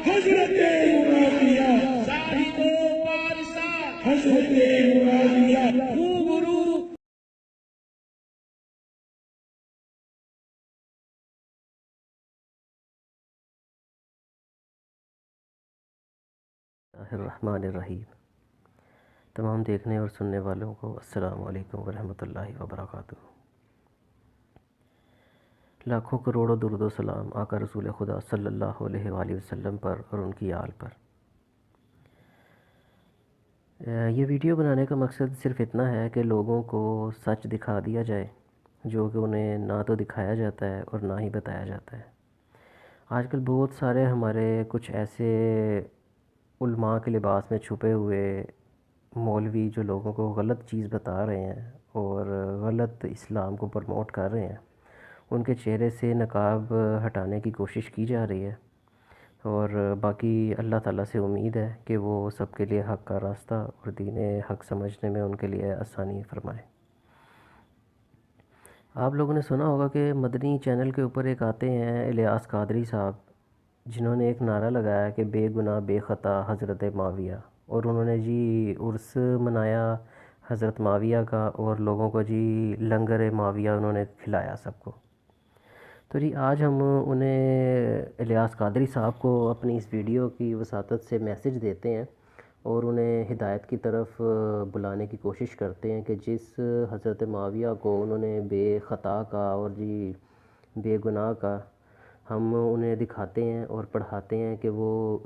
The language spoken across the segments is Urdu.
حضرت معاویہ صاحب پارسان حضرت معاویہ گرو الرحمن الرحیم۔ تمام دیکھنے اور سننے والوں کو السلام علیکم ورحمۃ اللہ وبرکاتہ۔ لاکھوں کروڑوں درود و سلام آقا رسول خدا صلی اللہ علیہ وآلہ وسلم پر اور ان کی آل پر۔ یہ ویڈیو بنانے کا مقصد صرف اتنا ہے کہ لوگوں کو سچ دکھا دیا جائے، جو کہ انہیں نہ تو دکھایا جاتا ہے اور نہ ہی بتایا جاتا ہے۔ آج کل بہت سارے ہمارے کچھ ایسے علماء کے لباس میں چھپے ہوئے مولوی جو لوگوں کو غلط چیز بتا رہے ہیں اور غلط اسلام کو پروموٹ کر رہے ہیں، ان کے چہرے سے نقاب ہٹانے کی کوشش کی جا رہی ہے، اور باقی اللہ تعالیٰ سے امید ہے کہ وہ سب کے لیے حق کا راستہ اور دین حق سمجھنے میں ان کے لیے آسانی فرمائے۔ آپ لوگوں نے سنا ہوگا کہ مدنی چینل کے اوپر ایک آتے ہیں الیاس قادری صاحب، جنہوں نے ایک نعرہ لگایا کہ بے گناہ بے خطا حضرت معاویہ، اور انہوں نے جی عرس منایا حضرت معاویہ کا، اور لوگوں کو جی لنگر معاویہ انہوں نے کھلایا سب کو۔ تو جی آج ہم انہیں الیاس قادری صاحب کو اپنی اس ویڈیو کی وساطت سے میسج دیتے ہیں اور انہیں ہدایت کی طرف بلانے کی کوشش کرتے ہیں کہ جس حضرت معاویہ کو انہوں نے بے خطا کا اور جی بے گناہ کا، ہم انہیں دکھاتے ہیں اور پڑھاتے ہیں کہ وہ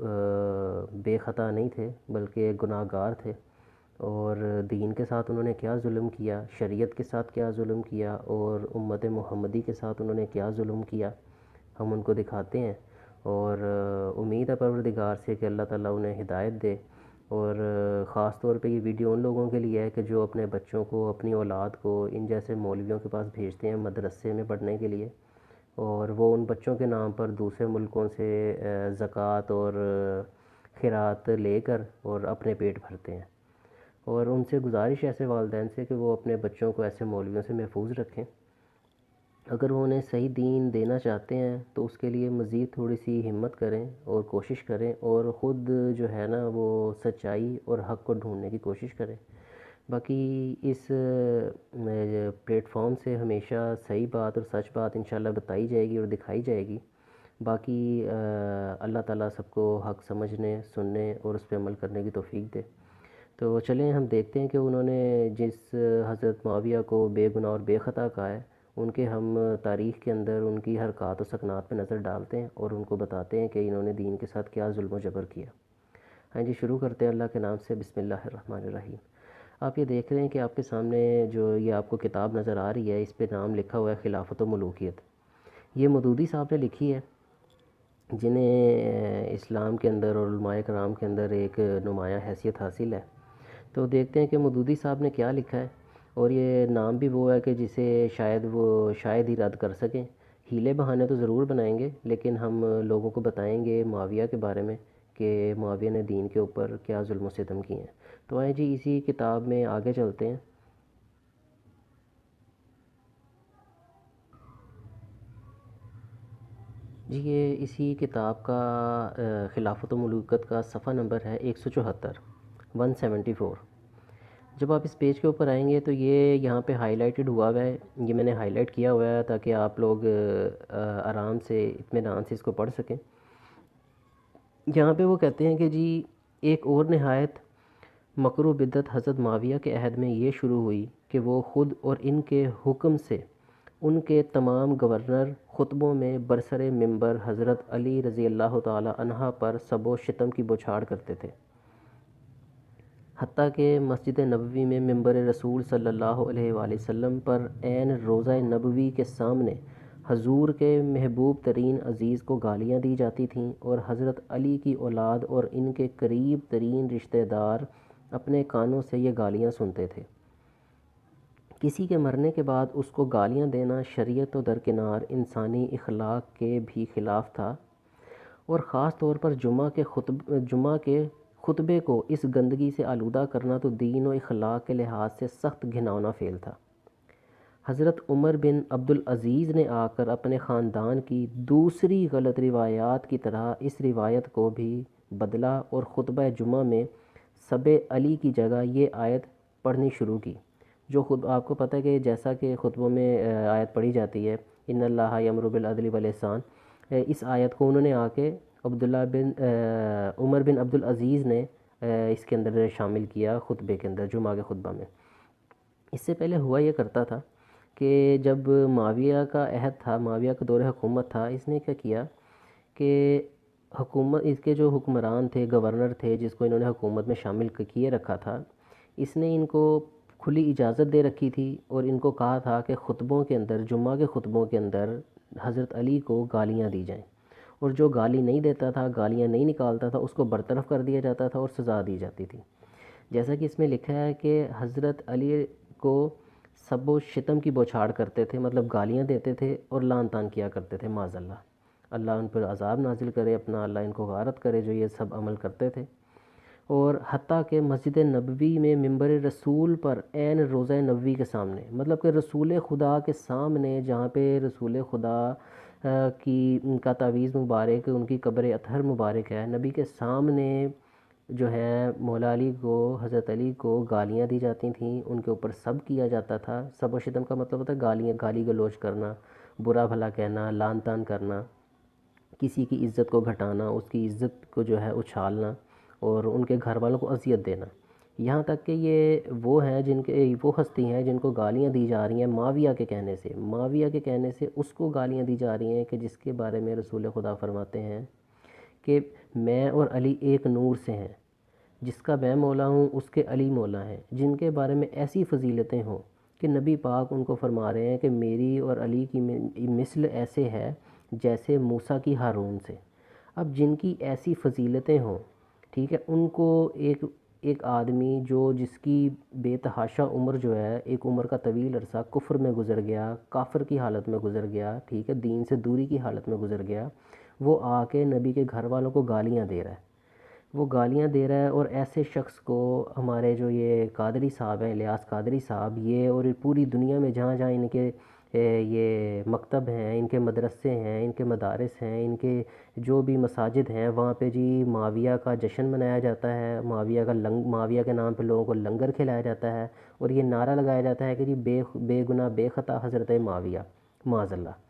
بے خطا نہیں تھے بلکہ گناہ گار تھے، اور دین کے ساتھ انہوں نے کیا ظلم کیا، شریعت کے ساتھ کیا ظلم کیا، اور امت محمدی کے ساتھ انہوں نے کیا ظلم کیا، ہم ان کو دکھاتے ہیں۔ اور امید ہے پروردگار سے کہ اللہ تعالیٰ انہیں ہدایت دے، اور خاص طور پہ یہ ویڈیو ان لوگوں کے لیے ہے کہ جو اپنے بچوں کو، اپنی اولاد کو ان جیسے مولویوں کے پاس بھیجتے ہیں مدرسے میں پڑھنے کے لیے، اور وہ ان بچوں کے نام پر دوسرے ملکوں سے زکوٰۃ اور خیرات لے کر اور اپنے پیٹ بھرتے ہیں۔ اور ان سے گزارش ایسے والدین سے کہ وہ اپنے بچوں کو ایسے مولویوں سے محفوظ رکھیں۔ اگر وہ انہیں صحیح دین دینا چاہتے ہیں تو اس کے لیے مزید تھوڑی سی ہمت کریں اور کوشش کریں، اور خود جو ہے نا وہ سچائی اور حق کو ڈھونڈنے کی کوشش کریں۔ باقی اس پلیٹ فارم سے ہمیشہ صحیح بات اور سچ بات انشاءاللہ بتائی جائے گی اور دکھائی جائے گی۔ باقی اللہ تعالیٰ سب کو حق سمجھنے، سننے اور اس پہ عمل کرنے کی توفیق دے۔ تو چلیں ہم دیکھتے ہیں کہ انہوں نے جس حضرت معاویہ کو بے گناہ اور بے خطا کہا ہے، ان کے ہم تاریخ کے اندر ان کی حرکات و سکنات پہ نظر ڈالتے ہیں اور ان کو بتاتے ہیں کہ انہوں نے دین کے ساتھ کیا ظلم و جبر کیا۔ ہاں جی، شروع کرتے ہیں اللہ کے نام سے، بسم اللہ الرحمن الرحیم۔ آپ یہ دیکھ رہے ہیں کہ آپ کے سامنے جو یہ آپ کو کتاب نظر آ رہی ہے، اس پہ نام لکھا ہوا ہے خلافت و ملوکیت۔ یہ مودودی صاحب نے لکھی ہے، جنہیں اسلام کے اندر اور علماء کرام کے اندر ایک نمایاں حیثیت حاصل ہے۔ تو دیکھتے ہیں کہ مودودی صاحب نے کیا لکھا ہے، اور یہ نام بھی وہ ہے کہ جسے شاید ہی رد کر سکیں۔ ہیلے بہانے تو ضرور بنائیں گے، لیکن ہم لوگوں کو بتائیں گے معاویہ کے بارے میں کہ معاویہ نے دین کے اوپر کیا ظلم و ستم کیے ہیں۔ تو آئیں جی اسی کتاب میں آگے چلتے ہیں۔ جی یہ اسی کتاب کا خلافت و ملوکت کا صفحہ نمبر ہے 174، 174۔ جب آپ اس پیج کے اوپر آئیں گے تو یہ یہاں پہ ہائی لائٹڈ ہوا ہوا ہے، یہ میں نے ہائی لائٹ کیا ہوا ہے تاکہ آپ لوگ آرام سے اطمینان سے اس کو پڑھ سکیں۔ یہاں پہ وہ کہتے ہیں کہ جی ایک اور نہایت مکر و بدعت حضرت معاویہ کے عہد میں یہ شروع ہوئی کہ وہ خود اور ان کے حکم سے ان کے تمام گورنر خطبوں میں برسر منبر حضرت علی رضی اللہ تعالی عنہ پر سب و شتم کی بوچھاڑ کرتے تھے، حتیٰ کہ مسجد نبوی میں منبر رسول صلی اللہ علیہ وآلہ وسلم پر عین روضہ نبوی کے سامنے حضور کے محبوب ترین عزیز کو گالیاں دی جاتی تھیں، اور حضرت علی کی اولاد اور ان کے قریب ترین رشتہ دار اپنے کانوں سے یہ گالیاں سنتے تھے۔ کسی کے مرنے کے بعد اس کو گالیاں دینا شریعت و درکنار انسانی اخلاق کے بھی خلاف تھا، اور خاص طور پر جمعہ کے خطبے کو اس گندگی سے آلودہ کرنا تو دین و اخلاق کے لحاظ سے سخت گھناؤنا فعل تھا۔ حضرت عمر بن عبدالعزیز نے آ کر اپنے خاندان کی دوسری غلط روایات کی طرح اس روایت کو بھی بدلا اور خطبہ جمعہ میں سب علی کی جگہ یہ آیت پڑھنی شروع کی، جو خود آپ کو پتہ ہے کہ جیسا کہ خطبوں میں آیت پڑھی جاتی ہے ان اللہ یامر بالعدل والاحسان، اس آیت کو انہوں نے آ کے عمر بن عبدالعزیز نے اس کے اندر شامل کیا خطبے کے اندر، جمعہ کے خطبہ میں۔ اس سے پہلے ہوا یہ کرتا تھا کہ جب معاویہ کا عہد تھا، معاویہ کا دور حکومت تھا، اس نے کیا کیا کہ حکومت، اس کے جو حکمران تھے، گورنر تھے جس کو انہوں نے حکومت میں شامل کیے رکھا تھا، اس نے ان کو کھلی اجازت دے رکھی تھی اور ان کو کہا تھا کہ خطبوں کے اندر، جمعہ کے خطبوں کے اندر حضرت علی کو گالیاں دی جائیں، اور جو گالی نہیں دیتا تھا، گالیاں نہیں نکالتا تھا، اس کو برطرف کر دیا جاتا تھا اور سزا دی جاتی تھی۔ جیسا کہ اس میں لکھا ہے کہ حضرت علی کو سب و شتم کی بوچھاڑ کرتے تھے، مطلب گالیاں دیتے تھے اور لعن طعن کیا کرتے تھے، معاذ اللہ، اللہ ان پر عذاب نازل کرے اپنا، اللہ ان کو غارت کرے جو یہ سب عمل کرتے تھے۔ اور حتیٰ کہ مسجد نبوی میں منبر رسول پر عین روضہ نبوی کے سامنے، مطلب کہ رسول خدا کے سامنے، جہاں پہ رسول خدا کی ان کا تعویذ مبارک، ان کی قبر اطہر مبارک ہے، نبی کے سامنے جو ہے مولا علی کو، حضرت علی کو گالیاں دی جاتی تھیں، ان کے اوپر سب کیا جاتا تھا۔ سب و شتم کا مطلب ہوتا ہے گالیاں، گالی گلوچ کرنا، برا بھلا کہنا، لعن طعن کرنا، کسی کی عزت کو گھٹانا، اس کی عزت کو جو ہے اچھالنا، اور ان کے گھر والوں کو اذیت دینا۔ یہاں تک کہ یہ وہ ہستی ہیں جن کو گالیاں دی جا رہی ہیں معاویہ کے کہنے سے، معاویہ کے کہنے سے اس کو گالیاں دی جا رہی ہیں کہ جس کے بارے میں رسول خدا فرماتے ہیں کہ میں اور علی ایک نور سے ہیں، جس کا میں مولا ہوں اس کے علی مولا ہیں، جن کے بارے میں ایسی فضیلتیں ہوں کہ نبی پاک ان کو فرما رہے ہیں کہ میری اور علی کی مثل ایسے ہے جیسے موسیٰ کی ہارون سے۔ اب جن کی ایسی فضیلتیں ہوں، ٹھیک ہے، ان کو ایک آدمی جس کی بے تحاشا عمر جو ہے، ایک عمر کا طویل عرصہ کفر میں گزر گیا، کافر کی حالت میں گزر گیا، ٹھیک ہے، دین سے دوری کی حالت میں گزر گیا، وہ آ کے نبی کے گھر والوں کو گالیاں دے رہا ہے، وہ گالیاں دے رہا ہے۔ اور ایسے شخص کو ہمارے جو یہ قادری صاحب ہیں، الیاس قادری صاحب، یہ اور پوری دنیا میں جہاں جہاں ان کے یہ مکتب ہیں، ان کے مدرسے ہیں، ان کے مدارس ہیں، ان کے جو بھی مساجد ہیں، وہاں پہ جی معاویہ کا جشن منایا جاتا ہے، معاویہ کے نام پہ لوگوں کو لنگر کھلایا جاتا ہے، اور یہ نعرہ لگایا جاتا ہے کہ جی بے گناہ بے خطا حضرت معاویہ، معاذ اللہ۔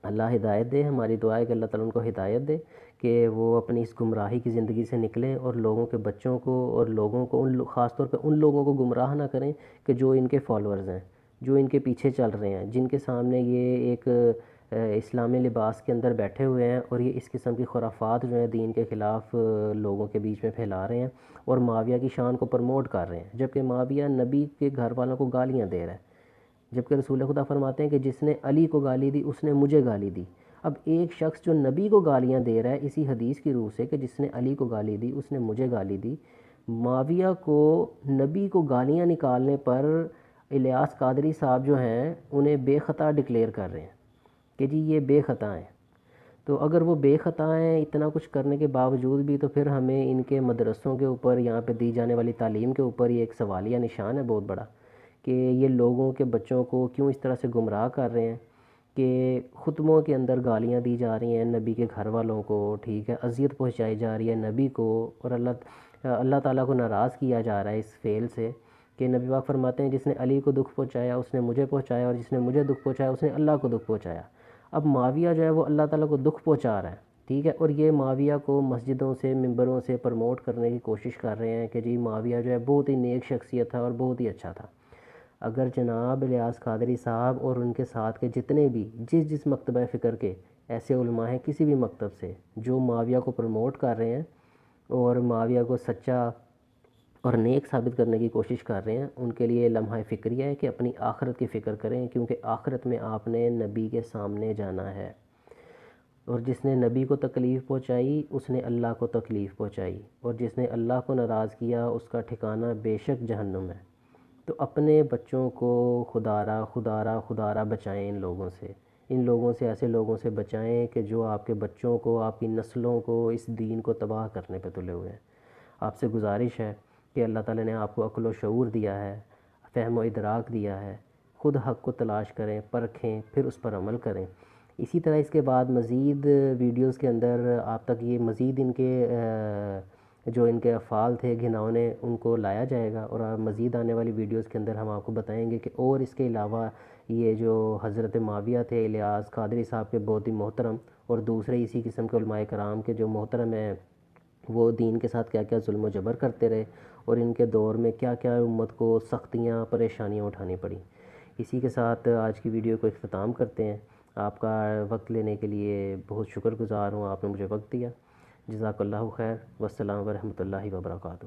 اللہ ہدایت دے، ہماری دعا ہے کہ اللہ تعالیٰ ان کو ہدایت دے کہ وہ اپنی اس گمراہی کی زندگی سے نکلیں اور لوگوں کے بچوں کو اور لوگوں کو خاص طور پہ ان لوگوں کو گمراہ نہ کریں کہ جو ان کے فالورز ہیں، جو ان کے پیچھے چل رہے ہیں، جن کے سامنے یہ ایک اسلامی لباس کے اندر بیٹھے ہوئے ہیں اور یہ اس قسم کی خرافات جو ہیں دین کے خلاف لوگوں کے بیچ میں پھیلا رہے ہیں اور معاویہ کی شان کو پروموٹ کر رہے ہیں، جبکہ معاویہ نبی کے گھر والوں کو گالیاں دے رہا ہے، جبکہ رسول خدا فرماتے ہیں کہ جس نے علی کو گالی دی اس نے مجھے گالی دی۔ اب ایک شخص جو نبی کو گالیاں دے رہا ہے اسی حدیث کی روح سے کہ جس نے علی کو گالی دی اس نے مجھے گالی دی، معاویہ کو نبی کو گالیاں نکالنے پر الیاس قادری صاحب جو ہیں انہیں بے خطا ڈکلیئر کر رہے ہیں کہ جی یہ بے خطا ہیں۔ تو اگر وہ بے خطا ہیں اتنا کچھ کرنے کے باوجود بھی، تو پھر ہمیں ان کے مدرسوں کے اوپر، یہاں پہ دی جانے والی تعلیم کے اوپر یہ ایک سوالیہ نشان ہے بہت بڑا کہ یہ لوگوں کے بچوں کو کیوں اس طرح سے گمراہ کر رہے ہیں کہ خطبوں کے اندر گالیاں دی جا رہی ہیں نبی کے گھر والوں کو، ٹھیک ہے، اذیت پہنچائی جا رہی ہے نبی کو، اور اللہ تعالیٰ کو ناراض کیا جا رہا ہے اس فعل سے کہ نبی پاک فرماتے ہیں جس نے علی کو دکھ پہنچایا اس نے مجھے پہنچایا، اور جس نے مجھے دکھ پہنچایا اس نے اللہ کو دکھ پہنچایا۔ اب معاویہ جو ہے وہ اللہ تعالیٰ کو دکھ پہنچا رہا ہے، ٹھیک ہے، اور یہ معاویہ کو مسجدوں سے، منبروں سے پروموٹ کرنے کی کوشش کر رہے ہیں کہ جی معاویہ جو ہے بہت ہی نیک شخصیت تھا اور بہت ہی اچھا تھا۔ اگر جناب الیاس قادری صاحب اور ان کے ساتھ کے جتنے بھی جس مکتبہ فکر کے ایسے علماء ہیں کسی بھی مکتب سے جو معاویہ کو پروموٹ کر رہے ہیں اور معاویہ کو سچا اور نیک ثابت کرنے کی کوشش کر رہے ہیں، ان کے لیے لمحہ فکریہ ہے کہ اپنی آخرت کی فکر کریں، کیونکہ آخرت میں آپ نے نبی کے سامنے جانا ہے، اور جس نے نبی کو تکلیف پہنچائی اس نے اللہ کو تکلیف پہنچائی، اور جس نے اللہ کو ناراض کیا اس کا ٹھکانہ بے شک جہنم ہے۔ تو اپنے بچوں کو خدارہ بچائیں ان لوگوں سے ایسے لوگوں سے بچائیں کہ جو آپ کے بچوں کو، آپ کی نسلوں کو، اس دین کو تباہ کرنے پہ تلے ہوئے ہیں۔ آپ سے گزارش ہے کہ اللہ تعالیٰ نے آپ کو عقل و شعور دیا ہے، فہم و ادراک دیا ہے، خود حق کو تلاش کریں، پرکھیں، پھر اس پر عمل کریں۔ اسی طرح اس کے بعد مزید ویڈیوز کے اندر آپ تک یہ مزید ان کے جو ان کے افعال تھے گھناؤنے ان کو لایا جائے گا، اور مزید آنے والی ویڈیوز کے اندر ہم آپ کو بتائیں گے کہ اور اس کے علاوہ یہ جو حضرت معاویہ تھے الیاس قادری صاحب کے بہت ہی محترم، اور دوسرے اسی قسم کے علماء کرام کے جو محترم ہیں، وہ دین کے ساتھ کیا کیا ظلم و جبر کرتے رہے، اور ان کے دور میں کیا کیا امت کو سختیاں پریشانیاں اٹھانی پڑیں۔ اسی کے ساتھ آج کی ویڈیو کو اختتام کرتے ہیں۔ آپ کا وقت لینے کے لیے بہت شکر گزار ہوں، آپ نے مجھے وقت دیا۔ جزاک اللہ خیر، والسلام ورحمۃ اللہ وبرکاتہ۔